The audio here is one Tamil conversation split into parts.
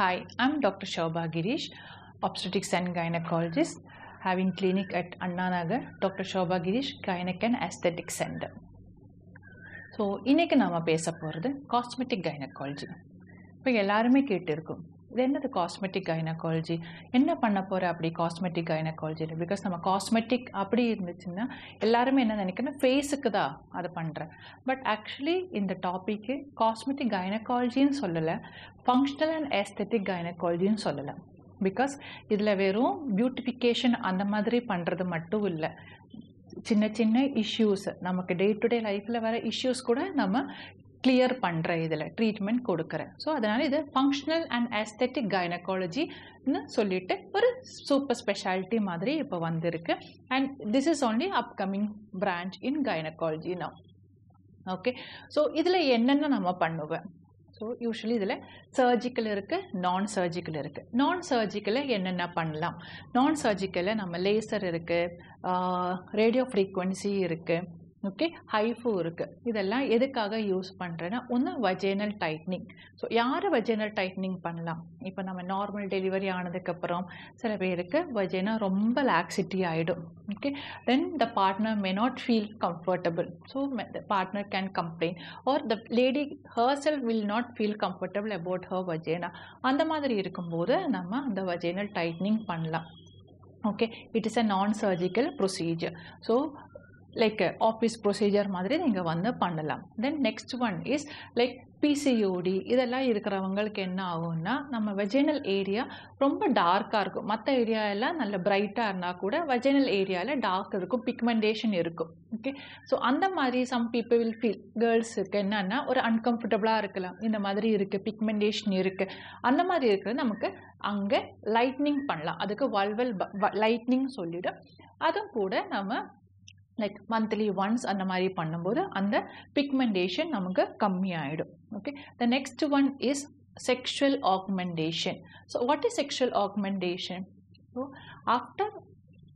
Hi, I'm Dr. Shobha Girish, obstetrics and gynecologist, having clinic at Anna Nagar, Dr. Shobha Girish, Gynec and Aesthetic Center. So, இன்னைக்கு நாம பேச போறது காஸ்மெட்டிக் கைனகாலஜி. இப்போ எல்லாருமே கேட்டிருக்கோம், இது என்னது காஸ்மெட்டிக் கைனகாலஜி, என்ன பண்ண போற அப்படி காஸ்மெட்டிக் கைனகாலஜியில்? பிகாஸ் நம்ம காஸ்மெட்டிக் அப்படி இருந்துச்சுன்னா எல்லாருமே என்ன நினைக்கணும், ஃபேஸுக்கு தான் அதை பண்ணுறேன். பட் ஆக்சுவலி இந்த டாப்பிக்கு காஸ்மெட்டிக் கைனகாலஜின்னு சொல்லலை, ஃபங்க்ஷனல் அண்ட் ஏஸ்தெட்டிக் கைனகாலஜின்னு சொல்லலை. பிகாஸ் இதில் வெறும் பியூட்டிஃபிகேஷன் அந்த மாதிரி பண்ணுறது மட்டும் இல்லை, சின்ன சின்ன இஷ்யூஸ் நமக்கு டே டு டே லைஃப்பில் வர இஷ்யூஸ் கூட நம்ம கிளியர் பண்ணுற இதில் ட்ரீட்மெண்ட் கொடுக்குறேன். ஸோ அதனால் இது ஃபங்க்ஷனல் அண்ட் ஏஸ்தெட்டிக் கைனகாலஜின்னு சொல்லிட்டு ஒரு சூப்பர் ஸ்பெஷாலிட்டி மாதிரி இப்போ வந்திருக்கு. And this is only upcoming branch in gynaecology now. Okay, so இதில் என்னென்ன நம்ம பண்ணுவேன்? ஸோ யூஸ்வலி இதில் சர்ஜிக்கல் இருக்குது, நான் சர்ஜிக்கல் இருக்குது. நான் சர்ஜிக்கலில் என்னென்ன பண்ணலாம்? நான் சர்ஜிக்கலில் நம்ம லேசர் இருக்குது, ரேடியோ ஃப்ரீக்வன்சி இருக்குது, ஓகே, ஹைஃபு இருக்குது. இதெல்லாம் எதுக்காக யூஸ் பண்ணுறேன்னா, ஒன்று வஜைனல் டைட்னிங். ஸோ யார் வஜைனல் டைட்னிங் பண்ணலாம்? இப்போ நம்ம நார்மல் டெலிவரி ஆனதுக்கப்புறம் சில பேருக்கு வஜைனா ரொம்ப லாக்ஸிட்டி ஆகிடும். Okay, then the partner may not feel comfortable. So the partner can complain R the lady herself will not feel comfortable about her vagina. அந்த மாதிரி இருக்கும்போது நம்ம அந்த வஜைனல் டைட்னிங் பண்ணலாம். ஓகே, இட் இஸ் அ நான் surgical procedure. So like office procedure மாதிரி நீங்கள் வந்து பண்ணலாம். Then next one is like PCOD. இதெல்லாம் இருக்கிறவங்களுக்கு என்ன ஆகும்னா, நம்ம வெஜைனல் ஏரியா ரொம்ப டார்க்காக இருக்கும். மற்ற ஏரியாவெல்லாம் நல்ல பிரைட்டாக இருந்தால் கூட வெஜைனல் ஏரியாவில் டார்க் இருக்கும், பிக்மெண்டேஷன் இருக்கும். ஓகே, ஸோ அந்த மாதிரி சம் பீப்புள் வில் ஃபீல், கேர்ள்ஸுக்கு என்னன்னா ஒரு அன்கம்ஃபர்டபுளாக இருக்கலாம், இந்த மாதிரி இருக்குது, பிக்மெண்டேஷன் இருக்குது. அந்த மாதிரி இருக்கிறது நமக்கு அங்கே லைட்னிங் பண்ணலாம். அதுக்கு வல்வல் லைட்னிங் சொல்லிவிடும். அதுவும் கூட நம்ம லைக் மந்த்லி ஒன்ஸ் அந்த மாதிரி பண்ணும்போது அந்த பிக்மெண்டேஷன் நமக்கு கம்மியாயிடும். Okay, the next one is sexual augmentation. So what is sexual augmentation? So after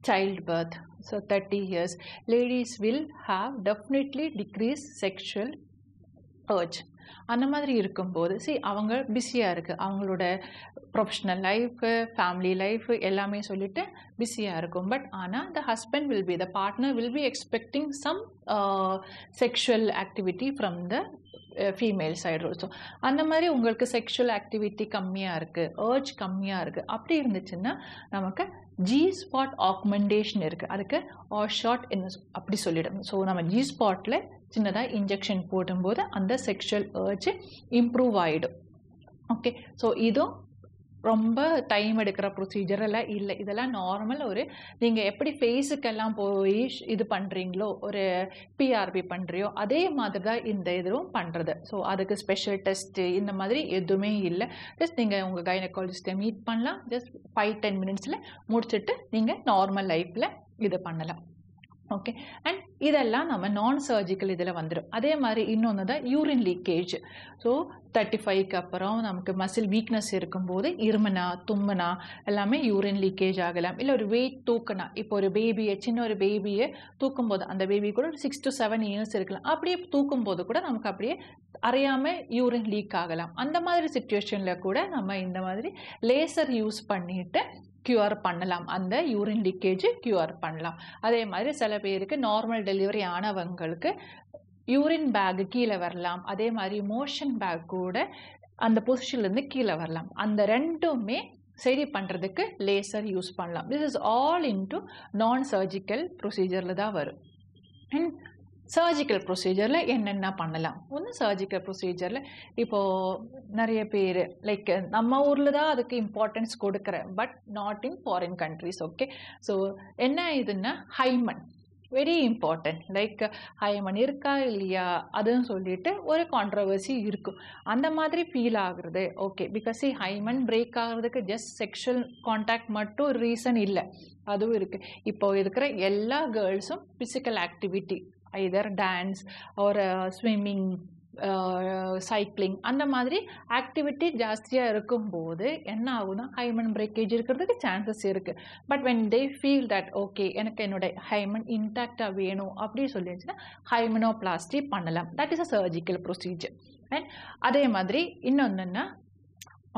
childbirth, so 30 years, ladies will have definitely decreased sexual urge. அந்த மாதிரி இருக்கும்போது அவங்க பிஸியாக இருக்குது, அவங்களோட ப்ரொஃபஷ்னல் லைஃபு, ஃபேமிலி லைஃபு எல்லாமே சொல்லிட்டு பிஸியாக இருக்கும். பட் ஆனால் the husband will be, the partner will be expecting some sexual activity from the female side also. அந்த மாதிரி உங்களுக்கு செக்ஷுவல் ஆக்டிவிட்டி கம்மியாக இருக்குது, ஏர்ஜ் கம்மியாக இருக்குது, அப்படி இருந்துச்சுன்னா நமக்கு ஜி ஸ்பாட் ஆக்மெண்டேஷன் இருக்குது. அதுக்கு ஷார்ட் அப்படி சொல்லிடும். ஸோ நம்ம ஜி ஸ்பாட்டில் சின்னதாக இன்ஜெக்ஷன் போடும்போது அந்த செக்ஷுவல் ஏர்ஜ் இம்ப்ரூவ் ஆகிடும். ஓகே, ஸோ இதுவும் ரொம்ப டைம் எடுக்கிற ப்ரொசீஜர் எல்லாம் இல்லை. இதெல்லாம் நார்மல், ஒரு நீங்கள் எப்படி ஃபேஸுக்கெல்லாம் போய் இது பண்ணுறீங்களோ, ஒரு பிஆர்பி பண்ணுறியோ அதே மாதிரி தான் இந்த இதுவும் பண்ணுறது. ஸோ அதுக்கு ஸ்பெஷல் டெஸ்ட்டு இந்த மாதிரி எதுவுமே இல்லை. ஜஸ்ட் நீங்கள் உங்கள் கைனகாலஜிஸ்ட்டை மீட் பண்ணலாம், ஜஸ்ட் 5-10 மினிட்ஸில் முடிச்சுட்டு நீங்கள் நார்மல் லைஃப்பில் இது பண்ணலாம். ஓகே, அண்ட் இதெல்லாம் நம்ம நான் சர்ஜிக்கல் இதில் வந்துடும். அதே மாதிரி இன்னொன்று தான் யூரின் லீக்கேஜ். ஸோ 35க்கு அப்புறம் நமக்கு மசில் வீக்னஸ் இருக்கும்போது இருமனா தும்மனா எல்லாமே யூரின் லீக்கேஜ் ஆகலாம். இல்லை ஒரு வெயிட் தூக்கினா, இப்போ ஒரு பேபியை, சின்ன ஒரு பேபியை தூக்கும்போது அந்த பேபி கூட ஒரு 6 to 7 years இருக்கலாம், அப்படியே தூக்கும்போது கூட நமக்கு அப்படியே அறியாமல் யூரின் லீக் ஆகலாம். அந்த மாதிரி சிச்சுவேஷனில் கூட நம்ம இந்த மாதிரி லேசர் யூஸ் பண்ணிட்டு க்யூர் பண்ணலாம், அந்த யூரின் லீக்கேஜ் க்யூர் பண்ணலாம். அதே மாதிரி சில பேருக்கு நார்மல் டெலிவரி ஆனவங்களுக்கு யூரின் பேக் கீழே வரலாம், அதே மாதிரி மோஷன் பேக் கூட அந்த பொசிஷன்லேருந்து கீழே வரலாம். அந்த ரெண்டுமே சரி பண்ணுறதுக்கு லேசர் யூஸ் பண்ணலாம். திஸ் இஸ் ஆல் இன்டு நான் சர்ஜிக்கல் ப்ரொசீஜரில் தான் வரும். அண்ட் சர்ஜிக்கல் ப்ரொசீஜரில் என்னென்ன பண்ணலாம்? ஒன்று சர்ஜிக்கல் ப்ரொசீஜரில் இப்போது நிறைய பேர் லைக் நம்ம ஊரில் தான் அதுக்கு இம்பார்ட்டன்ஸ் கொடுக்குறேன், but not in foreign countries. Okay, so என்ன இதுன்னா hymen very important. Like hymen இருக்கா இல்லையா அதுன்னு சொல்லிட்டு ஒரு கான்ட்ரவர்சி இருக்கும். அந்த மாதிரி ஃபீல் ஆகுறது ஓகே, பிகாஸ் ஹைமன் பிரேக் ஆகுறதுக்கு ஜஸ்ட் செக்ஷுவல் கான்டாக்ட் மட்டும் ஒரு ரீசன் இல்லை, அதுவும் இருக்குது. இப்போ இருக்கிற எல்லா கேர்ள்ஸும் ஃபிசிக்கல் ஆக்டிவிட்டி, ஐதர் டான்ஸ் ஒரு ஸ்விம்மிங், சைக்கிளிங், அந்த மாதிரி ஆக்டிவிட்டி ஜாஸ்தியாக இருக்கும்போது என்ன ஆகுனா ஹைமன் பிரேக்கேஜ் இருக்கிறதுக்கு சான்சஸ் இருக்குது. But when they feel that okay எனக்கு என்னோட ஹைமன் இன்டாக்டாக வேணும் அப்படி சொல்லிடுச்சுன்னா ஹைமனோபிளாஸ்டி பண்ணலாம். That is a surgical procedure. And அதே மாதிரி இன்னொன்றுன்னா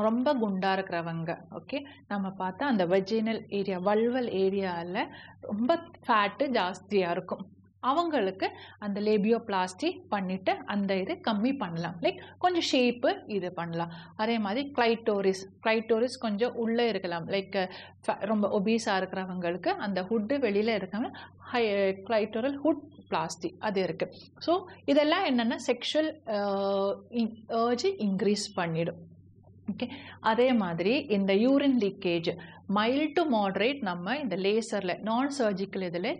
ரொம்ப குண்டா இருக்கிறவங்க, ஓகே, நம்ம பார்த்தா அந்த வெஜினல் ஏரியா வல்வல் ஏரியாவில் ரொம்ப ஃபேட்டு ஜாஸ்தியாக இருக்கும். அவங்களுக்கு அந்த லேபியோபிளாஸ்டி பண்ணிட்டு அந்த இது கம்மி பண்ணலாம். லைக் கொஞ்சம் ஷேப்பு இது பண்ணலாம். அதே மாதிரி கிளைட்டோரிஸ் கொஞ்சம் உள்ளே இருக்கலாம். லைக் ரொம்ப ஒபீஸாக இருக்கிறவங்களுக்கு அந்த ஹுட்டு வெளியில் இருக்காங்க, கிளைட்டோரல் ஹுட் பிளாஸ்டி அது இருக்குது. ஸோ இதெல்லாம் என்னென்னா செக்ஷுவல் ஏர்ஜ் இன்க்ரீஸ் பண்ணிடும். ஓகே, அதே மாதிரி இந்த urine leakage mild to moderate நம்ம இந்த லேசரில் நான் சர்ஜிக்கல் இதில்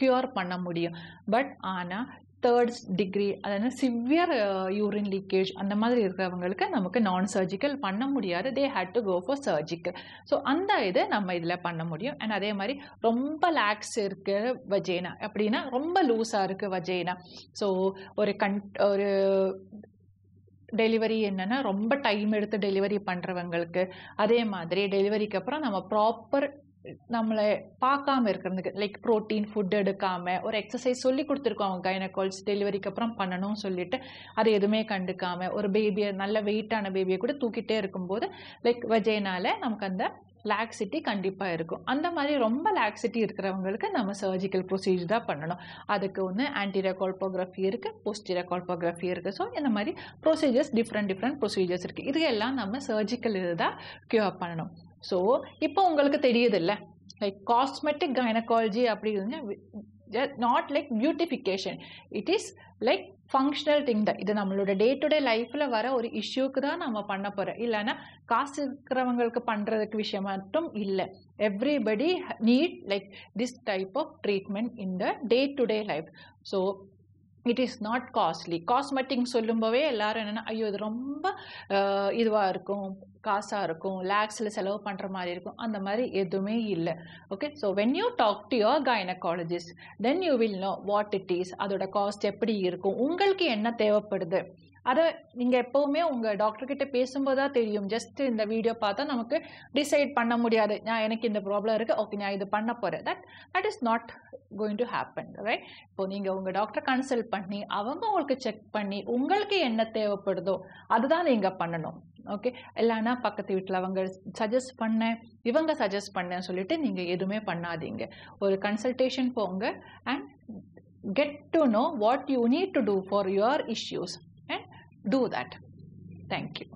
க்யூர் பண்ண முடியும். பட் ஆனால் 3rd டிகிரி அதாவது சிவியர் யூரின் லீக்கேஜ் அந்த மாதிரி இருக்கிறவங்களுக்கு நமக்கு நான் சர்ஜிக்கல் பண்ண முடியாது. They had to go for surgical. So அந்த இது நம்ம இதில் பண்ண முடியும். அண்ட் அதே மாதிரி ரொம்ப லாக்ஸ் இருக்குது வஜேனா அப்படின்னா ரொம்ப லூஸாக இருக்குது வஜேனா. ஸோ ஒரு டெலிவரி என்னென்னா ரொம்ப டைம் எடுத்து டெலிவரி பண்ணுறவங்களுக்கு, அதே மாதிரி டெலிவரிக்கு அப்புறம் நம்ம ப்ராப்பர் நம்மளை பார்க்காம இருக்கிறதுக்கு லைக் ப்ரோட்டீன் ஃபுட் எடுக்காமல் ஒரு எக்ஸசைஸ் சொல்லி கொடுத்துருக்கோம் அவங்க கைனகாலஜிஸ்ட் டெலிவரிக்கு அப்புறம் பண்ணணும்னு சொல்லிட்டு அது எதுவுமே கண்டுக்காமல் ஒரு பேபியை நல்ல வெயிட்டான பேபியை கூட தூக்கிட்டே இருக்கும்போது லைக் வஜைனால நமக்கு அந்த லாக்ஸிட்டி கண்டிப்பாக இருக்கும். அந்த மாதிரி ரொம்ப லாக்ஸிட்டி இருக்கிறவங்களுக்கு நம்ம சர்ஜிக்கல் ப்ரொசீஜர் தான் பண்ணணும். அதுக்கு ஒன்று ஆன்டீரியர் கால்போகிராஃபி இருக்குது, போஸ்டீரியர் கால்போகிராஃபி இருக்குது. ஸோ இந்த மாதிரி ப்ரொசீஜர்ஸ் டிஃப்ரெண்ட் ப்ரொசீஜர்ஸ் இருக்குது. இது எல்லாம் நம்ம சர்ஜிக்கல் இதுதான் க்யூர் பண்ணணும். ஸோ இப்போ உங்களுக்கு தெரியுது இல்லை, லைக் காஸ்மெட்டிக் கைனகாலஜி அப்படிங்க not like beautification, it is like functional thing தான். இது நம்மளோட டே டு டே லைஃப்பில் வர ஒரு இஷ்யூக்கு தான் நம்ம பண்ண போகிறோம். இல்லைன்னா காசு இருக்கிறவங்களுக்கு பண்ணுறதுக்கு விஷயம் மட்டும் இல்லை. Everybody need like this type of treatment in the day to day life. So it is not costly. Cosmetic சொல்லும்போதே எல்லாரும் என்னென்னா ஐயோ இது ரொம்ப இதுவாக இருக்கும், காசாக இருக்கும், லேக்ஸில் செலவு பண்ணுற மாதிரி இருக்கும். அந்த மாதிரி எதுவுமே இல்லை. Okay, so when you talk to your gynaecologist then you will know what it is, அதோட காஸ்ட் எப்படி இருக்கும், உங்களுக்கு என்ன தேவைப்படுது. அதை நீங்கள் எப்போவுமே உங்கள் டாக்டர்கிட்ட பேசும்போது தான் தெரியும். ஜஸ்ட் இந்த வீடியோ பார்த்தா நமக்கு டிசைட் பண்ண முடியாது. எனக்கு இந்த ப்ராப்ளம் இருக்குது, ஓகே நான் இது பண்ண போகிறேன். That is not going to happen, right? இப்போது நீங்கள் உங்கள் டாக்டரை கன்சல்ட் பண்ணி அவங்க உங்களுக்கு செக் பண்ணி உங்களுக்கு என்ன தேவைப்படுதோ அதுதான் நீங்கள் பண்ணணும். ஓகே, இல்லைன்னா பக்கத்து வீட்டில் அவங்க சஜஸ்ட் பண்ணேன் இவங்க சஜஸ்ட் பண்ணேன்னு சொல்லிட்டு நீங்கள் எதுவுமே பண்ணாதீங்க. ஒரு கன்சல்டேஷன் போங்க and get to know what you need to do for your issues and do that. Thank you.